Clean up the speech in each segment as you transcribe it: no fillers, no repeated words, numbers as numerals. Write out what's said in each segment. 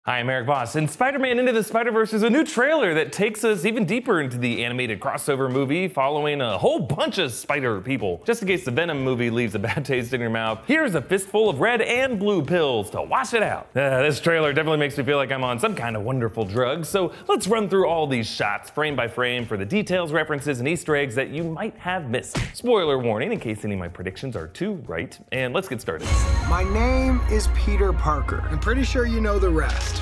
Hi, I'm Erik Voss, and Spider-Man Into the Spider-Verse is a new trailer that takes us even deeper into the animated crossover movie following a whole bunch of spider people. Just in case the Venom movie leaves a bad taste in your mouth, here's a fistful of red and blue pills to wash it out. This trailer definitely makes me feel like I'm on some kind of wonderful drug, so let's run through all these shots frame by frame for the details, references, and Easter eggs that you might have missed. Spoiler warning in case any of my predictions are too right, and let's get started. My name is Peter Parker. I'm pretty sure you know the rest.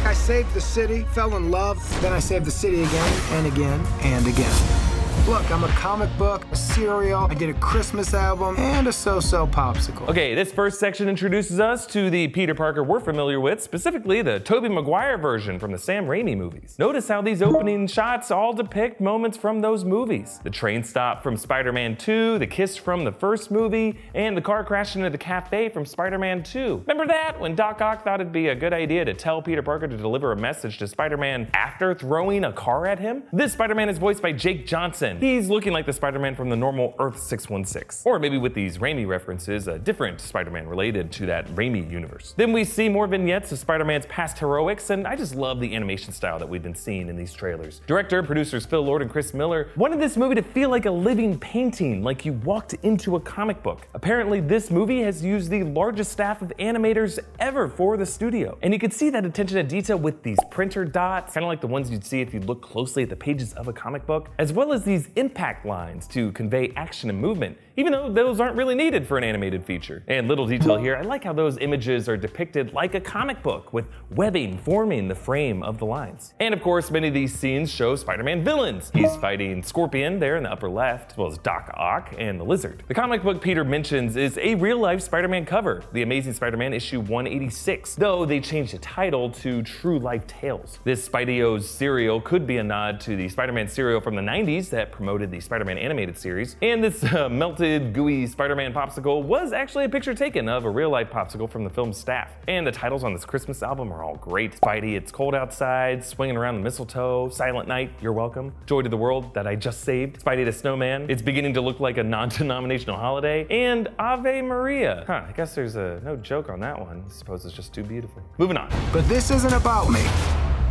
I saved the city, fell in love, then I saved the city again and again and again. Look, I'm a comic book, a cereal, I did a Christmas album, and a so-so popsicle. Okay, this first section introduces us to the Peter Parker we're familiar with, specifically the Tobey Maguire version from the Sam Raimi movies. Notice how these opening shots all depict moments from those movies. The train stop from Spider-Man 2, the kiss from the first movie, and the car crash into the cafe from Spider-Man 2. Remember that? When Doc Ock thought it'd be a good idea to tell Peter Parker to deliver a message to Spider-Man after throwing a car at him? This Spider-Man is voiced by Jake Johnson. He's looking like the Spider-Man from the normal Earth 616. Or maybe with these Raimi references, a different Spider-Man related to that Raimi universe. Then we see more vignettes of Spider-Man's past heroics, and I just love the animation style that we've been seeing in these trailers. Director and producers Phil Lord and Chris Miller wanted this movie to feel like a living painting, like you walked into a comic book. Apparently, this movie has used the largest staff of animators ever for the studio. And you can see that attention to detail with these printer dots, kind of like the ones you'd see if you look closely at the pages of a comic book, as well as these impact lines to convey action and movement, even though those aren't really needed for an animated feature. And little detail here, I like how those images are depicted like a comic book, with webbing forming the frame of the lines. And of course, many of these scenes show Spider-Man villains. He's fighting Scorpion there in the upper left, as well as Doc Ock and the Lizard. The comic book Peter mentions is a real-life Spider-Man cover, The Amazing Spider-Man issue 186, though they changed the title to True Life Tales. This Spidey-O's cereal could be a nod to the Spider-Man cereal from the 90s that promoted the Spider-Man animated series, and this melted, gooey Spider-Man popsicle was actually a picture taken of a real-life popsicle from the film's staff. And the titles on this Christmas album are all great. Spidey, It's Cold Outside, Swinging Around the Mistletoe, Silent Night, You're Welcome, Joy to the World, That I Just Saved, Spidey the Snowman, It's Beginning to Look Like a Non-Denominational Holiday, and Ave Maria. I guess there's no joke on that one. I suppose it's just too beautiful. Moving on. But this isn't about me.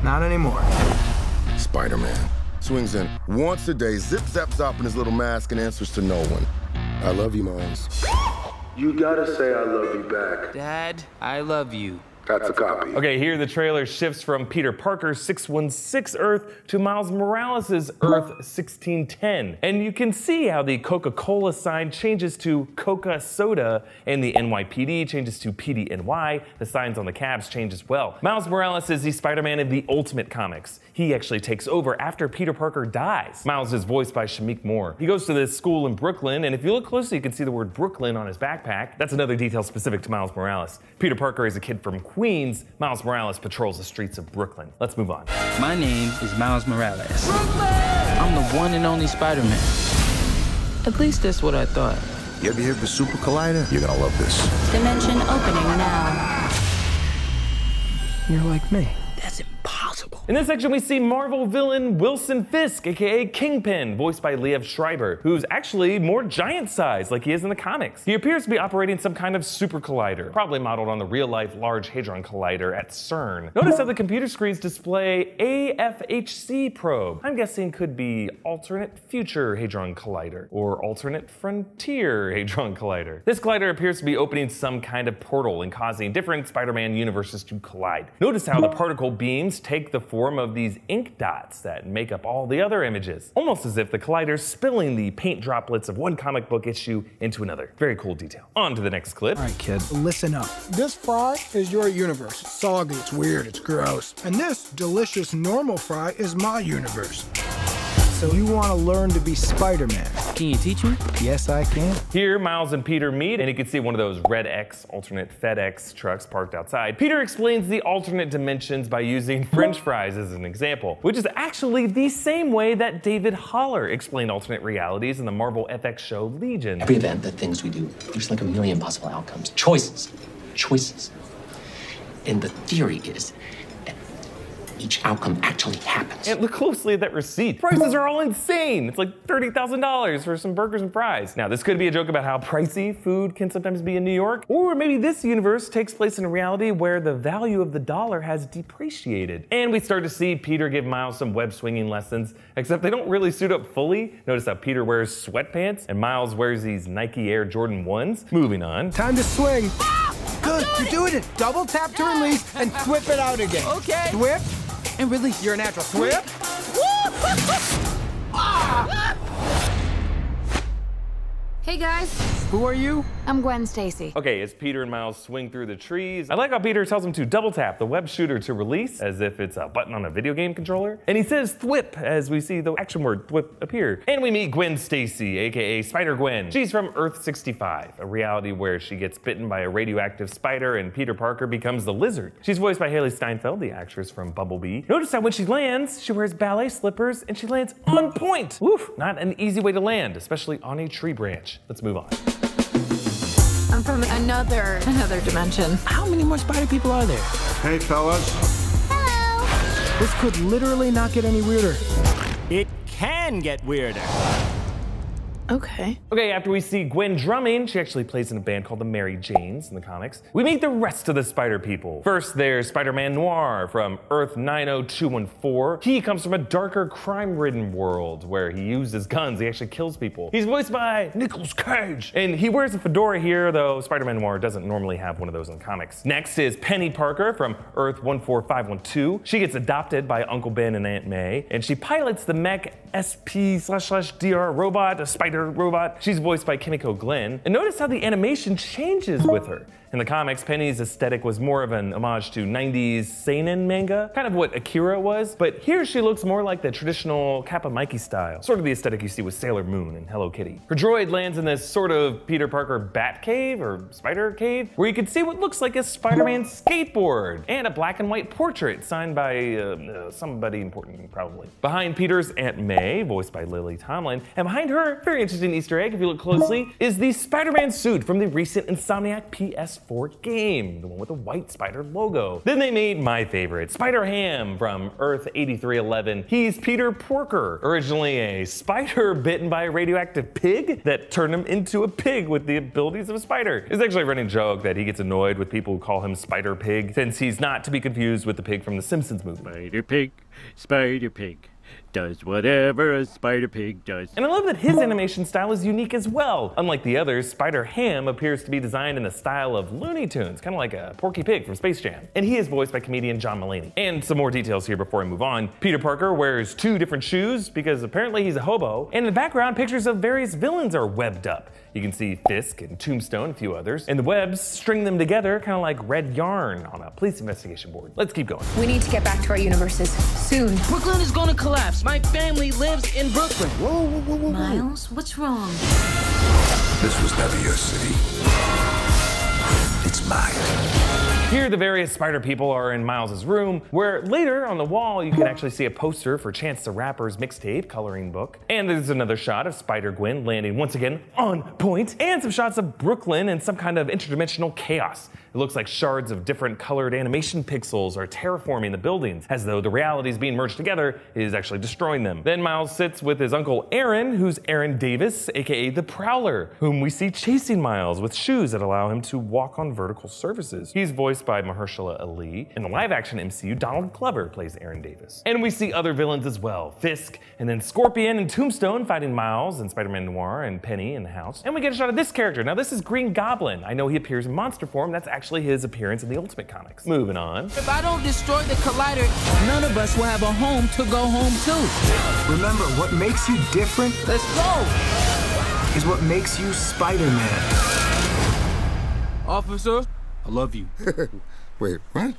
Not anymore. Spider-Man swings in once a day, zip zap zop in his little mask, and answers to no one. I love you, Miles. You gotta say I love you back. Dad, I love you. That's a copy. Okay, here the trailer shifts from Peter Parker's 616 Earth to Miles Morales' Earth 1610. And you can see how the Coca-Cola sign changes to Coca Soda and the NYPD changes to PDNY. The signs on the cabs change as well. Miles Morales is the Spider-Man of the Ultimate Comics. He actually takes over after Peter Parker dies. Miles is voiced by Shameik Moore. He goes to this school in Brooklyn, and if you look closely, you can see the word Brooklyn on his backpack. That's another detail specific to Miles Morales. Peter Parker is a kid from Queens. Miles Morales patrols the streets of Brooklyn. Let's move on. My name is Miles Morales. Brooklyn! I'm the one and only Spider-Man. At least that's what I thought. You ever hear of the Super Collider? You're gonna love this. Dimension opening now. You're like me. That's impossible. In this section, we see Marvel villain Wilson Fisk, aka Kingpin, voiced by Liev Schreiber, who's actually more giant-sized like he is in the comics. He appears to be operating some kind of super collider, probably modeled on the real-life Large Hadron Collider at CERN. Notice how the computer screens display AFHC probe. I'm guessing could be Alternate Future Hadron Collider, or Alternate Frontier Hadron Collider. This collider appears to be opening some kind of portal and causing different Spider-Man universes to collide. Notice how the particle beams take the form of these ink dots that make up all the other images, almost as if the collider's spilling the paint droplets of one comic book issue into another. Very cool detail. On to the next clip. All right, kid, listen up. This fry is your universe. It's soggy, it's weird, it's gross. And this delicious normal fry is my universe. So you want to learn to be Spider-Man? Can you teach me? Yes, I can. Here, Miles and Peter meet, and you can see one of those Red X alternate FedEx trucks parked outside. Peter explains the alternate dimensions by using French fries as an example, which is actually the same way that David Haller explained alternate realities in the Marvel FX show Legion. Every event, the things we do, there's like a million possible outcomes. Choices. Choices. And the theory is that each outcome actually happens. And look closely at that receipt. Prices are all insane. It's like $30,000 for some burgers and fries. Now, this could be a joke about how pricey food can sometimes be in New York, or maybe this universe takes place in a reality where the value of the dollar has depreciated. And we start to see Peter give Miles some web swinging lessons, except they don't really suit up fully. Notice how Peter wears sweatpants and Miles wears these Nike Air Jordan 1s. Moving on. Time to swing. Good, you're doing it. Double tap to release and whip it out again. Okay. Whip And release. You're a natural. Whip. Hey guys, Who are you? I'm Gwen Stacy. Okay, as Peter and Miles swing through the trees, I like how Peter tells him to double tap the web shooter to release, as if it's a button on a video game controller. And he says thwip as we see the action word thwip appear. And we meet Gwen Stacy, aka Spider-Gwen. She's from Earth 65, a reality where she gets bitten by a radioactive spider and Peter Parker becomes the lizard. She's voiced by Haley Steinfeld, the actress from Bumblebee. Notice how when she lands, she wears ballet slippers and she lands on point. Woof, not an easy way to land, especially on a tree branch. Let's move on. I'm from another dimension. How many more spider people are there? Hey, fellas. Hello. This could literally not get any weirder. It can get weirder. Okay. Okay, after we see Gwen drumming, she actually plays in a band called the Mary Janes in the comics. We meet the rest of the Spider people. First, there's Spider-Man Noir from Earth 90214. He comes from a darker, crime-ridden world where he uses guns, he actually kills people. He's voiced by Nicolas Cage. And he wears a fedora here, though Spider-Man Noir doesn't normally have one of those in the comics. Next is Peni Parker from Earth 14512. She gets adopted by Uncle Ben and Aunt May, and she pilots the mech SP//DR robot, a spider robot. She's voiced by Kimiko Glenn. And notice how the animation changes with her. In the comics, Penny's aesthetic was more of an homage to 90s seinen manga, kind of what Akira was, but here she looks more like the traditional Kappa Mikey style, sort of the aesthetic you see with Sailor Moon and Hello Kitty. Her droid lands in this sort of Peter Parker bat cave, or spider cave, where you can see what looks like a Spider-Man skateboard, and a black and white portrait signed by somebody important, probably. Behind Peter's Aunt May, voiced by Lily Tomlin, and behind her, very interesting Easter egg if you look closely, is the Spider-Man suit from the recent Insomniac PS4 game, the one with the white spider logo. Then they made my favorite, Spider-Ham from Earth 8311. He's Peter Parker, originally a spider bitten by a radioactive pig that turned him into a pig with the abilities of a spider. It's actually a running joke that he gets annoyed with people who call him Spider Pig, since he's not to be confused with the pig from the Simpsons movie. Spider Pig. Does whatever a spider pig does. And I love that his animation style is unique as well. Unlike the others, Spider-Ham appears to be designed in the style of Looney Tunes, kind of like a Porky Pig from Space Jam. And he is voiced by comedian John Mulaney. And some more details here before I move on. Peter Parker wears 2 different shoes because apparently he's a hobo. And in the background, pictures of various villains are webbed up. You can see Fisk and Tombstone, a few others. And the webs string them together, kind of like red yarn on a police investigation board. Let's keep going. We need to get back to our universes soon. Brooklyn is gonna collapse. My family lives in Brooklyn. Whoa. Miles, what's wrong? This was never your city. It's mine. Here, the various spider people are in Miles' room, where later on the wall you can actually see a poster for Chance the Rapper's mixtape coloring book. And there's another shot of Spider-Gwen landing once again on point, and some shots of Brooklyn and some kind of interdimensional chaos. It looks like shards of different colored animation pixels are terraforming the buildings, as though the realities being merged together is actually destroying them. Then Miles sits with his uncle Aaron, who's Aaron Davis, aka the Prowler, whom we see chasing Miles with shoes that allow him to walk on vertical surfaces. He's voiced by Mahershala Ali. In the live-action MCU, Donald Glover plays Aaron Davis. And we see other villains as well, Fisk, and then Scorpion and Tombstone fighting Miles and Spider-Man Noir and Penny in the house. And we get a shot of this character. Now this is Green Goblin. I know he appears in monster form. That's actually his appearance in the Ultimate Comics. Moving on. If I don't destroy the collider, none of us will have a home to go home to. Remember, what makes you different Let's go. is what makes you Spider-Man. Officer, I love you. Wait, what?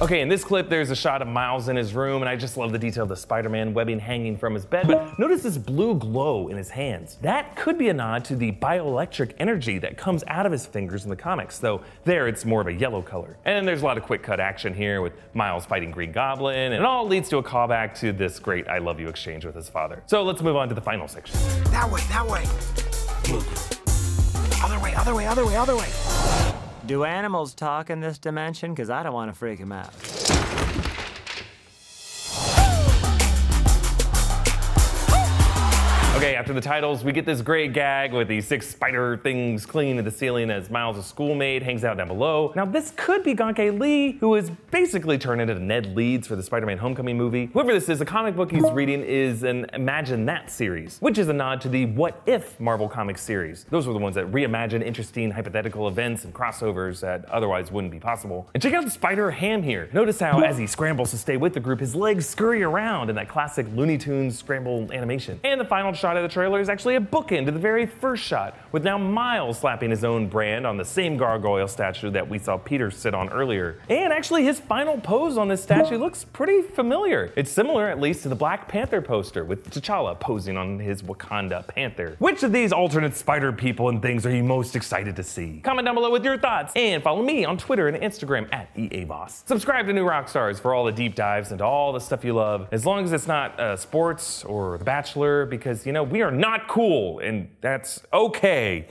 Okay, in this clip, there's a shot of Miles in his room, and I just love the detail of the Spider-Man webbing hanging from his bed. But notice this blue glow in his hands. That could be a nod to the bioelectric energy that comes out of his fingers in the comics, though there it's more of a yellow color. And there's a lot of quick cut action here with Miles fighting Green Goblin, and it all leads to a callback to this great I love you exchange with his father. So let's move on to the final section. That way. Other way. Do animals talk in this dimension? Because I don't want to freak them out. Okay, after the titles, we get this great gag with the 6 spider things clinging to the ceiling as Miles' schoolmate hangs out down below. Now, this could be Gonke Lee, who is basically turned into Ned Leeds for the Spider-Man Homecoming movie. Whoever this is, the comic book he's reading is an Imagine That series, which is a nod to the What If Marvel Comics series. Those were the ones that reimagine interesting hypothetical events and crossovers that otherwise wouldn't be possible. And check out the Spider-Ham here. Notice how, as he scrambles to stay with the group, his legs scurry around in that classic Looney Tunes scramble animation. And the final shot of the trailer is actually a bookend to the very first shot, with now Miles slapping his own brand on the same gargoyle statue that we saw Peter sit on earlier. And actually his final pose on this statue looks pretty familiar. It's similar, at least, to the Black Panther poster with T'Challa posing on his Wakanda Panther. Which of these alternate spider people and things are you most excited to see? Comment down below with your thoughts, and follow me on Twitter and Instagram at EA Voss. Subscribe to New Rockstars for all the deep dives into all the stuff you love, as long as it's not sports or The Bachelor, because, you know, we are not cool, and that's okay.